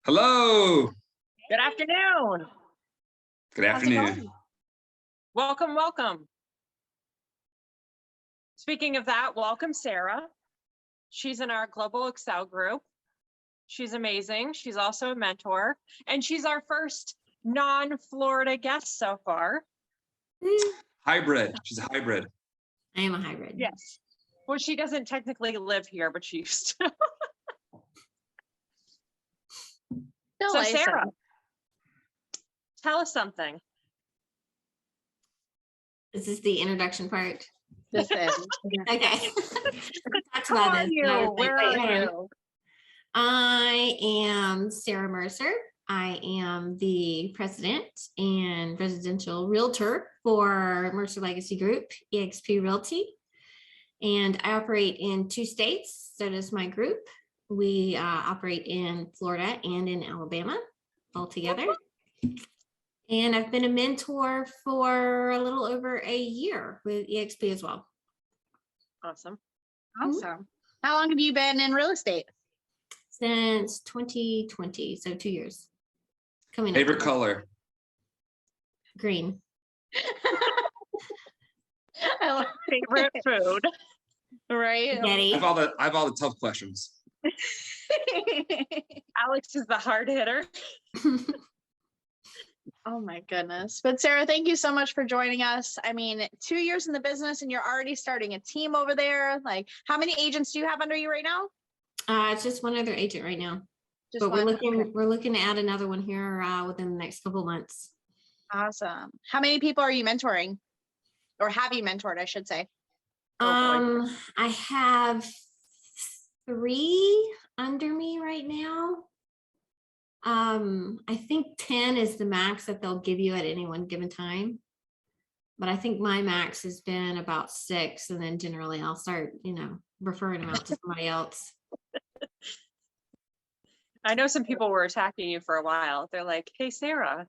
Hello. Good afternoon. Good afternoon. Welcome, welcome. Speaking of that, welcome Sarah. She's in our Global Excel group. She's amazing. She's also a mentor, and she's our first non-Florida guest so far. Hybrid. She's a hybrid. I am a hybrid. Yes. Well, she doesn't technically live here, but she used to. So Sarah, tell us something. Is this the introduction part? This is. Okay. Who are you? Where are you? I am Sara Mercer. I am the president and residential realtor for Mercer Legacy Group, eXp Realty. And I operate in 2 states. So does my group. We operate in Florida and in Alabama all together. And I've been a mentor for a little over a year with eXp as well. Awesome. Awesome. How long have you been in real estate? Since 2020, so 2 years. Coming Favorite up. color? Green. I love Favorite food? right? I have all the tough questions. Alex is the hard hitter. Oh my goodness. But Sarah, thank you so much for joining us. I mean, 2 years in the business and you're already starting a team over there. Like, how many agents do you have under you right now? It's just one other agent right now. Just But one? we're looking to add another one here within the next couple of months. Awesome. How many people are you mentoring? Or have you mentored, I should say? I have 3 under me right now. I think 10 is the max that they'll give you at any one given time. But I think my max has been about 6, and then generally I'll start, referring them out to somebody else. I know some people were attacking you for a while. They're like, hey, Sarah,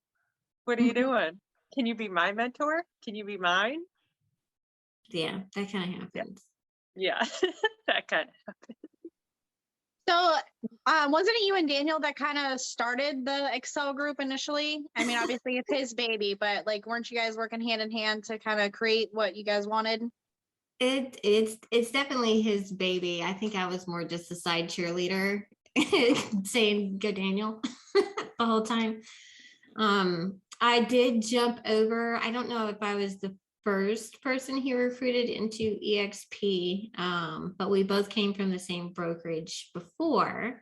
what are you doing? Can you be my mentor? Can you be mine? Yeah, that kind of happens. Yeah, that kind of happens. So wasn't it you and Daniel that kind of started the Excel group initially? I mean, obviously it's his baby, but like, weren't you guys working hand in hand to kind of create what you guys wanted? It's definitely his baby. I think I was more just a side cheerleader saying go Daniel the whole time. I did jump over. I don't know if I was the first person he recruited into eXp, but we both came from the same brokerage before.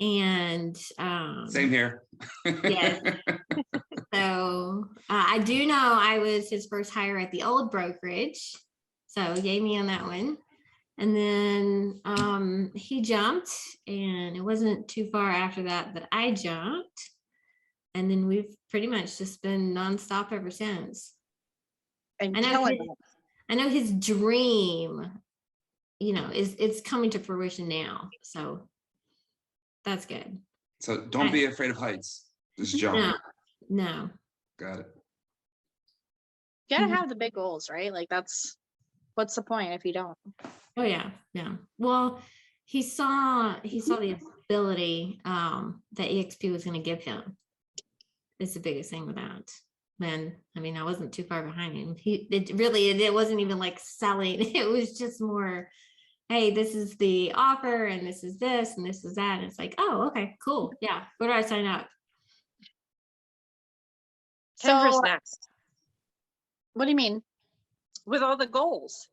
And Same here. Yes. So I do know I was his first hire at the old brokerage. So yay me on that one. And then he jumped, and it wasn't too far after that I jumped. And then we've pretty much just been nonstop ever since. And I know his dream, it's coming to fruition now. So that's good. So don't be afraid of heights. Just jump. No. Got it. You gotta have the big goals, right? Like, what's the point if you don't? Oh yeah. Well, he saw the ability that eXp was going to give him. It's the biggest thing with that. Man, I mean, I wasn't too far behind him. It wasn't even like selling. It was just more, hey, this is the offer, and this is this, and this is that. And it's like, oh, okay, cool. Yeah. Where do I sign up? Kendra's next. What do you mean? With all the goals.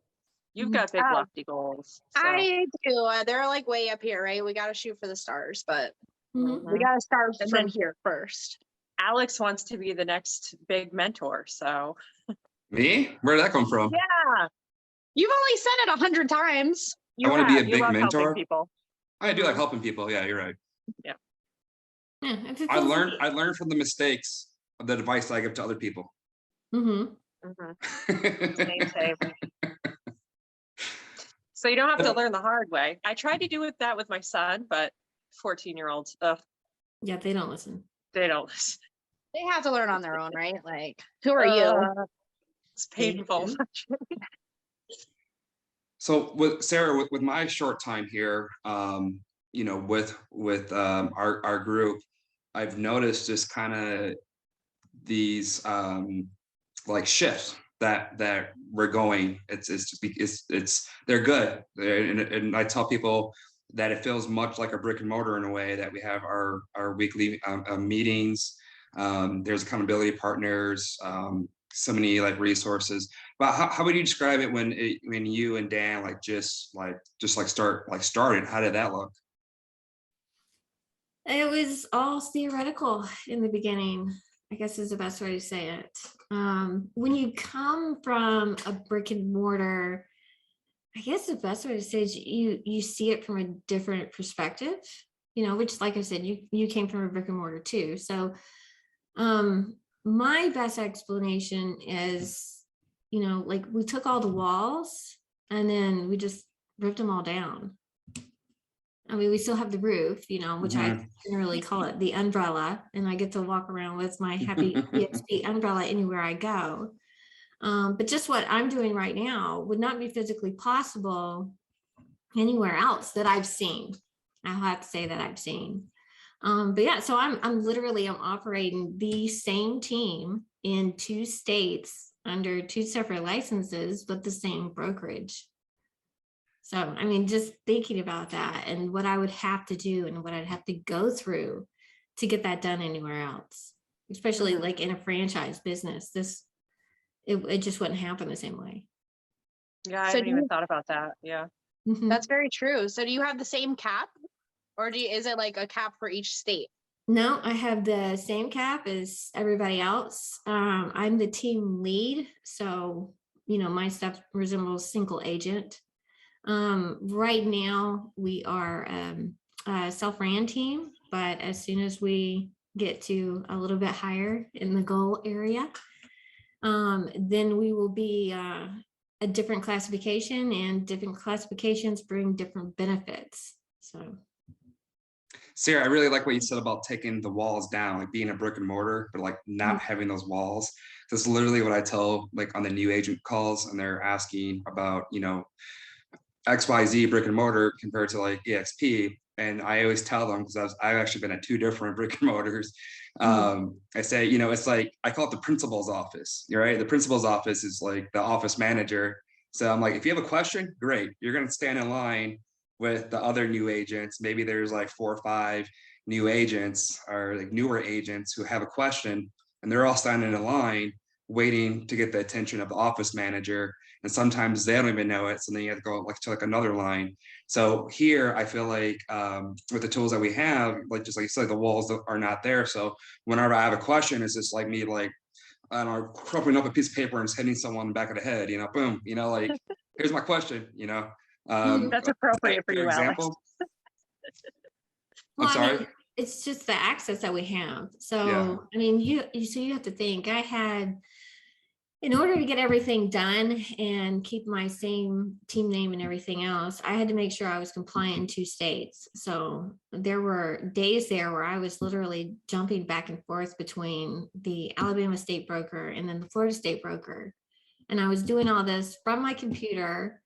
You've got big lofty goals. So. I do. They're like way up here, right? We got to shoot for the stars, but we got to start from here first. Alex wants to be the next big mentor, so. Me? Where did that come from? Yeah. You've only said it 100 times. I want to be a big love mentor. People. I do like helping people. Yeah, you're right. Yeah. I learned from the mistakes of the advice I give to other people. Same. So you don't have to learn the hard way. I tried to do that with my son, but 14-year-olds, yeah, they don't listen. They don't listen. They have to learn on their own, right? Like, who are you? It's painful. So with Sarah, with my short time here, you know, with our group, I've noticed just kind of these like shifts that we're going. It's they're good. And I tell people that it feels much like a brick and mortar in a way, that we have our weekly meetings. There's accountability partners, so many like resources. But how would you describe it when you and Dan like just started? How did that look? It was all theoretical in the beginning, I guess is the best way to say it. When you come from a brick and mortar, I guess the best way to say is you see it from a different perspective, you know, which, like I said, you came from a brick and mortar too. So my best explanation is, you know, like we took all the walls and then we just ripped them all down. I mean, we still have the roof, you know, which I generally call it the umbrella, and I get to walk around with my happy EXP umbrella anywhere I go. But just what I'm doing right now would not be physically possible anywhere else that I've seen. I'll have to say that I've seen. But yeah, so I'm operating the same team in 2 states under 2 separate licenses, but the same brokerage. So, I mean, just thinking about that and what I would have to do and what I'd have to go through to get that done anywhere else, especially like in a franchise business, it just wouldn't happen the same way. Yeah, I haven't even thought about that. Yeah. That's very true. So do you have the same cap, or is it like a cap for each state? No, I have the same cap as everybody else. I'm the team lead, so you know my stuff resembles single agent. Right now we are a self-ran team, but as soon as we get to a little bit higher in the goal area, then we will be a different classification, and different classifications bring different benefits. So, Sarah, I really like what you said about taking the walls down, like being a brick and mortar, but like not having those walls. That's literally what I tell like on the new agent calls, and they're asking about, you know, XYZ brick and mortar compared to like EXP. And I always tell them, because I've actually been at 2 different brick and mortars. I say, you know, it's like, I call it the principal's office. You're right. The principal's office is like the office manager. So I'm like, if you have a question, great. You're going to stand in line with the other new agents. Maybe there's like 4 or 5 new agents or like newer agents who have a question, and they're all standing in line waiting to get the attention of the office manager. And sometimes they don't even know it. So then you have to go like to like another line. So here I feel like with the tools that we have, like just like you said, the walls are not there. So whenever I have a question, it's just like me like, I don't know, crumpling up a piece of paper and hitting someone in the back of the head, you know, boom, you know, like, here's my question, you know. That's appropriate for you, example. well, I'm sorry. I mean, it's just the access that we have. So, Yeah. I mean, you have to think I had, in order to get everything done and keep my same team name and everything else, I had to make sure I was compliant in 2 states. So there were days there where I was literally jumping back and forth between the Alabama state broker and then the Florida state broker. And I was doing all this from my computer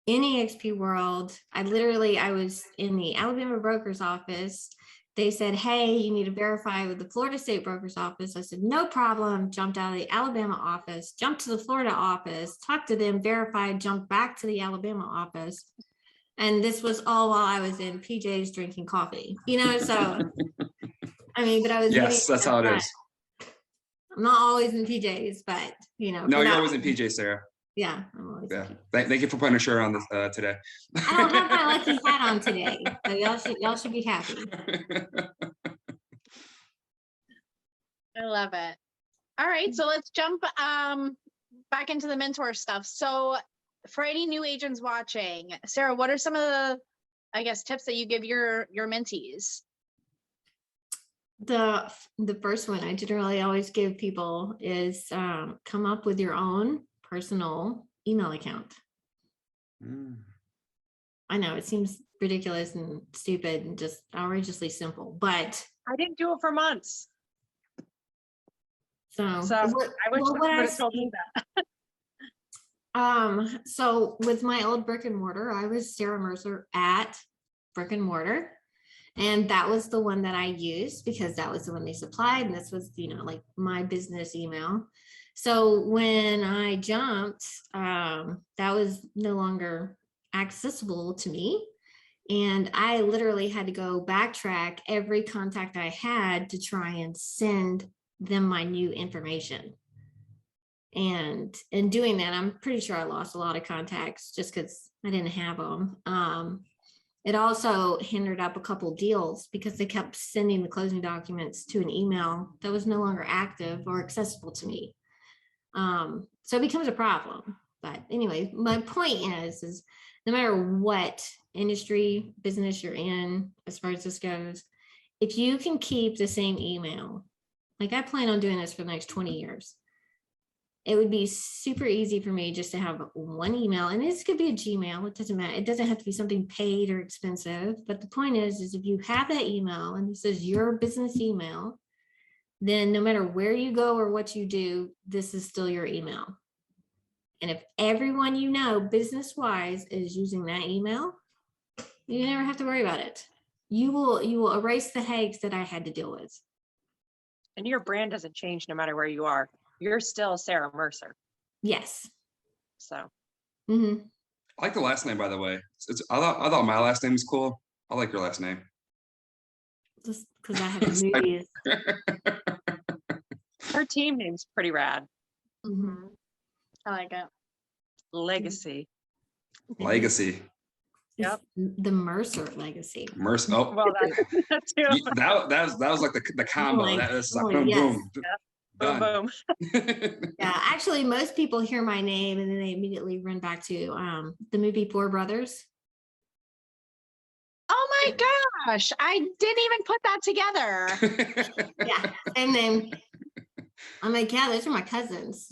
in EXP world. I was in the Alabama broker's office. They said, hey, you need to verify with the Florida state broker's office. I said, no problem. Jumped out of the Alabama office, jumped to the Florida office, talked to them, verified, jumped back to the Alabama office. And this was all while I was in PJs drinking coffee, you know? So, I mean, but I was Yes, that's how it is. I'm not always in PJs, but you know. No, you're always in PJ, Sarah. Yeah, I'm always. Yeah. Thank you for putting a shirt on this today. I don't have my lucky hat on today, so y'all should be happy. I love it. All right, so let's jump back into the mentor stuff. So for any new agents watching, Sarah, what are some of the, I guess, tips that you give your mentees? The first one I generally always give people is come up with your own personal email account. I know it seems ridiculous and stupid and just outrageously simple, but I didn't do it for months. So I wish someone would have told me that. So with my old brick and mortar, I was Sara Mercer at brick and mortar. And that was the one that I used because that was the one they supplied. And this was, like my business email. So when I jumped, that was no longer accessible to me. And I literally had to go backtrack every contact I had to try and send them my new information. And in doing that, I'm pretty sure I lost a lot of contacts just because I didn't have them. It also hindered up a couple deals because they kept sending the closing documents to an email that was no longer active or accessible to me. So it becomes a problem. But anyway, my point is no matter what industry, business you're in, as far as this goes, if you can keep the same email, like I plan on doing this for the next 20 years, it would be super easy for me just to have one email, and this could be a Gmail. It doesn't matter. It doesn't have to be something paid or expensive. But the point is if you have that email and this is your business email, then no matter where you go or what you do, this is still your email. And if everyone you know business-wise is using that email, you never have to worry about it. You will erase the headaches that I had to deal with. And your brand doesn't change no matter where you are. You're still Sara Mercer. Yes. So. Mm-hmm. I like the last name, by the way. I thought my last name was cool. I like your last name. Just because I have movies. Her team name's pretty rad. Mm-hmm. I like it. Legacy. Legacy. Yep. The Mercer legacy. Mercer. Oh, Well, that's too. that was like the combo. Like, That's like boom, yes. boom. Boom, boom. Yeah, actually, most people hear my name and then they immediately run back to the movie Four Brothers. Oh my gosh, I didn't even put that together. Yeah, and then I'm like, yeah, those are my cousins.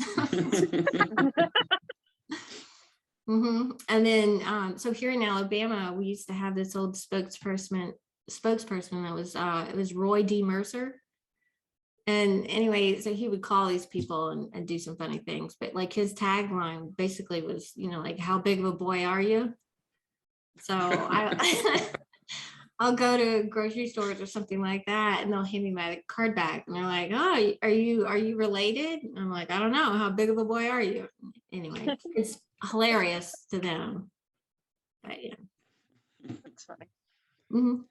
Mm-hmm. And then, so here in Alabama, we used to have this old spokesperson that was it was Roy D. Mercer. And anyway, so he would call these people and do some funny things, but like his tagline basically was, like, how big of a boy are you? So I'll go to grocery stores or something like that, and they'll hand me my card back, and they're like, "Oh, are you related?" And I'm like, "I don't know. How big of a boy are you?" Anyway, it's hilarious to them. But yeah, That's funny. mm-hmm.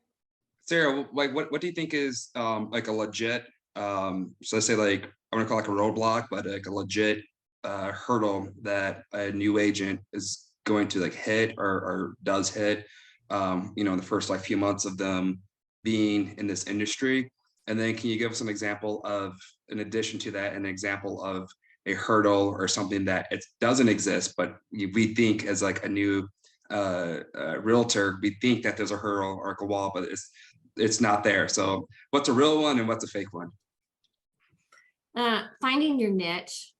Sara, like, what do you think is like a legit? So let's say like I'm gonna call it like a roadblock, but like a legit hurdle that a new agent is going to like hit or does hit. In the first like few months of them being in this industry. And then can you give us an example of, in addition to that, an example of a hurdle or something that it doesn't exist, but we think as like a new realtor, we think that there's a hurdle or like a wall, but it's not there. So what's a real one and what's a fake one? Finding your niche.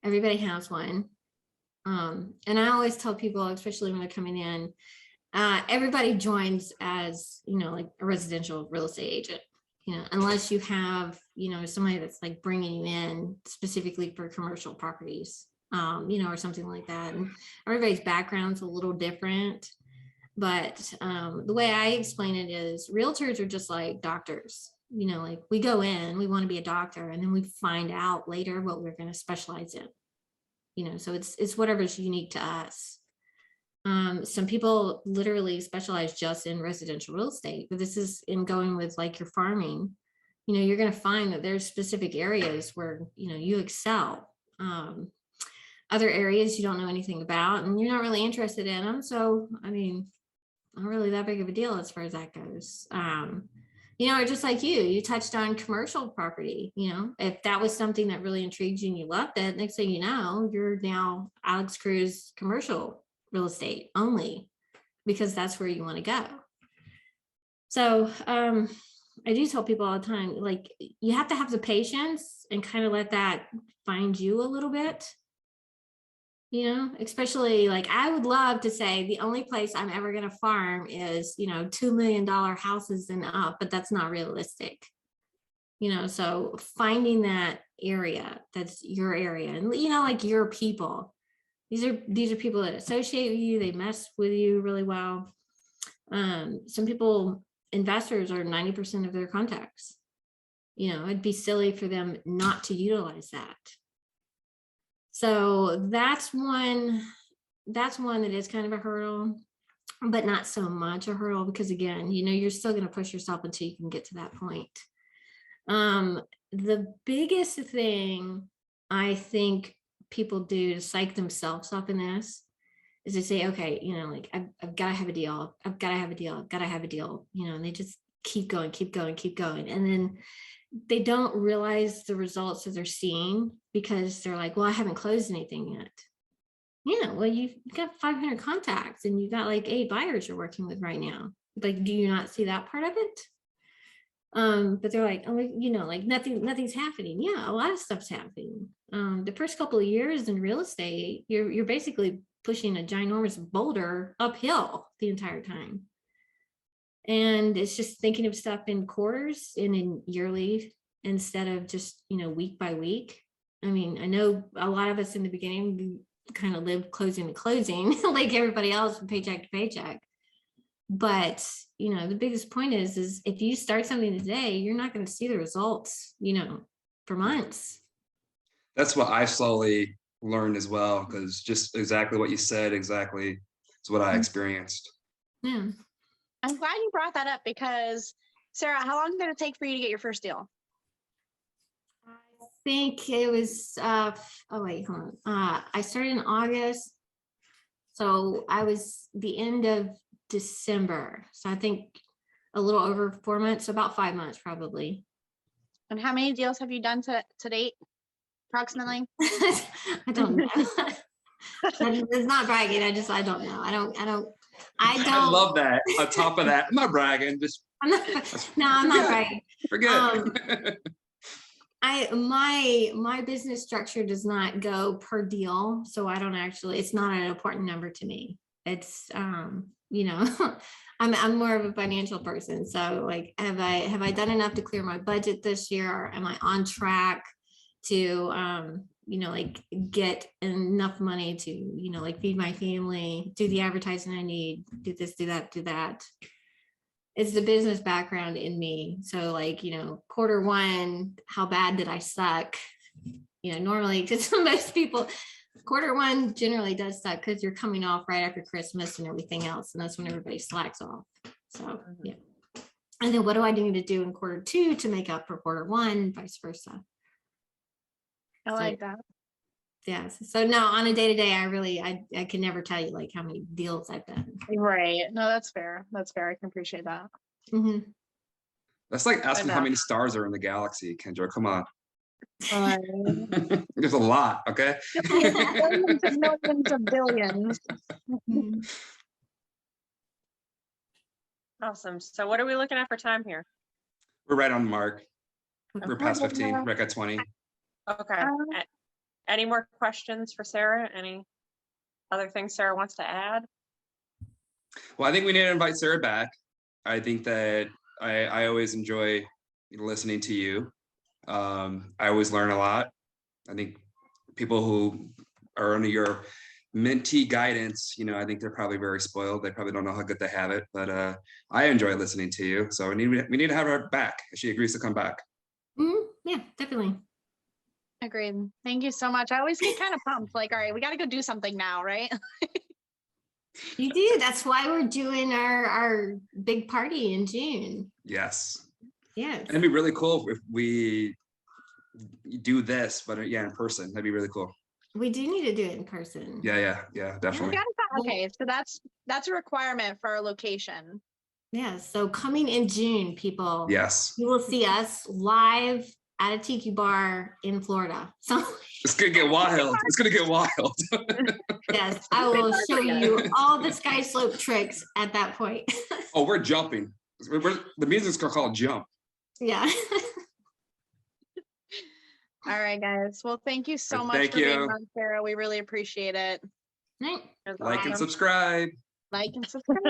Everybody has one. And I always tell people, especially when they're coming in, everybody joins as, like a residential real estate agent, unless you have, somebody that's like bringing you in specifically for commercial properties, or something like that. And everybody's background's a little different. But the way I explain it is realtors are just like doctors. Like we go in, we want to be a doctor, and then we find out later what we're going to specialize in. So it's whatever's unique to us. Some people literally specialize just in residential real estate, but this is in going with like your farming. You're going to find that there's specific areas where you excel. Other areas you don't know anything about, and you're not really interested in them. So not really that big of a deal as far as that goes. Just like you touched on commercial property. If that was something that really intrigued you and you loved it, next thing you know, you're now Alex Cruz commercial real estate only, because that's where you want to go. So I do tell people all the time, like, you have to have the patience and kind of let that find you a little bit, especially like I would love to say the only place I'm ever going to farm is, $2 million houses and up, but that's not realistic. So finding that area, that's your area, and, like your people. These are people that associate with you. They mess with you really well. Some people investors are 90% of their contacts. You know, it'd be silly for them not to utilize that. So that's one that is kind of a hurdle, but not so much a hurdle, because again, you know, you're still going to push yourself until you can get to that point. The biggest thing I think people do to psych themselves up in this is to say, okay, you know, like I've got to have a deal. I've got to have a deal. I've got to have a deal, you know, and they just keep going. And then they don't realize the results that they're seeing because they're like, well, I haven't closed anything yet. Yeah, well, you've got 500 contacts and you've got like 8 buyers you're working with right now. Like, do you not see that part of it? But they're like, oh, you know, like nothing's happening. Yeah, a lot of stuff's happening. The first couple of years in real estate, you're basically pushing a ginormous boulder uphill the entire time. And it's just thinking of stuff in quarters and in yearly instead of just, you know, week by week. I mean, I know a lot of us in the beginning, we kind of lived closing to closing like everybody else from paycheck to paycheck. But, you know, the biggest point is if you start something today, you're not going to see the results, you know, for months. That's what I slowly learned as well, because just exactly what you said, exactly is what I experienced. Yeah. I'm glad you brought that up because, Sarah, how long did it take for you to get your first deal? I think it was, oh wait, hold on. I started in August. So I was the end of December. So I think a little over 4 months, about 5 months probably. And how many deals have you done to date, approximately? I don't know. It's not bragging. I don't know. I love that. On top of that, I'm not bragging. Just I'm not bragging. Forget. My business structure does not go per deal, so I don't actually. It's not an important number to me. It's you know, I'm more of a financial person. So like, have I done enough to clear my budget this year? Am I on track to you know, like get enough money to, you know, like feed my family, do the advertising I need, do this, do that, do that. It's the business background in me. So like, you know, Q1, how bad did I suck? You know, normally, because most people, Q1 generally does suck because you're coming off right after Christmas and everything else. And that's when everybody slacks off. So, yeah. And then what do I need to do in Q2 to make up for Q1, vice versa? I like that. Yes. So no, on a day-to-day, I can never tell you like how many deals I've done. Right. No, that's fair. That's fair. I can appreciate that. Mm-hmm. That's like asking how many stars are in the galaxy, Kendra. Come on. Millions There's a lot, okay? and millions of billions. Awesome. So what are we looking at for time here? We're right on the mark. We're Okay. past 15, right at 20. Okay. Any more questions for Sarah? Any other things Sarah wants to add? Well, I think we need to invite Sarah back. I think that I always enjoy listening to you. I always learn a lot. I think people who are under your mentee guidance, you know, I think they're probably very spoiled. They probably don't know how good they have it, but I enjoy listening to you. So we need to have her back if she agrees to come back. Yeah, definitely. Agreed. Thank you so much. I always get kind of pumped. Like, all right, we got to go do something now, right? You do. That's why we're doing our big party in June. Yes. Yes. It'd be really cool if we do this, but yeah, in person. That'd be really cool. We do need to do it in person. Yeah, definitely. Okay, so that's a requirement for our location. Yeah. So coming in June, people. Yes. You will see us live at a tiki bar in Florida. So it's gonna get wild. It's gonna get wild. Yes, I will show you all the sky slope tricks at that point. Oh, we're jumping. The music's gonna call jump. Yeah. All right, guys. Well, thank you so much for being on, Sarah. We really appreciate it. Like and subscribe. Like and subscribe.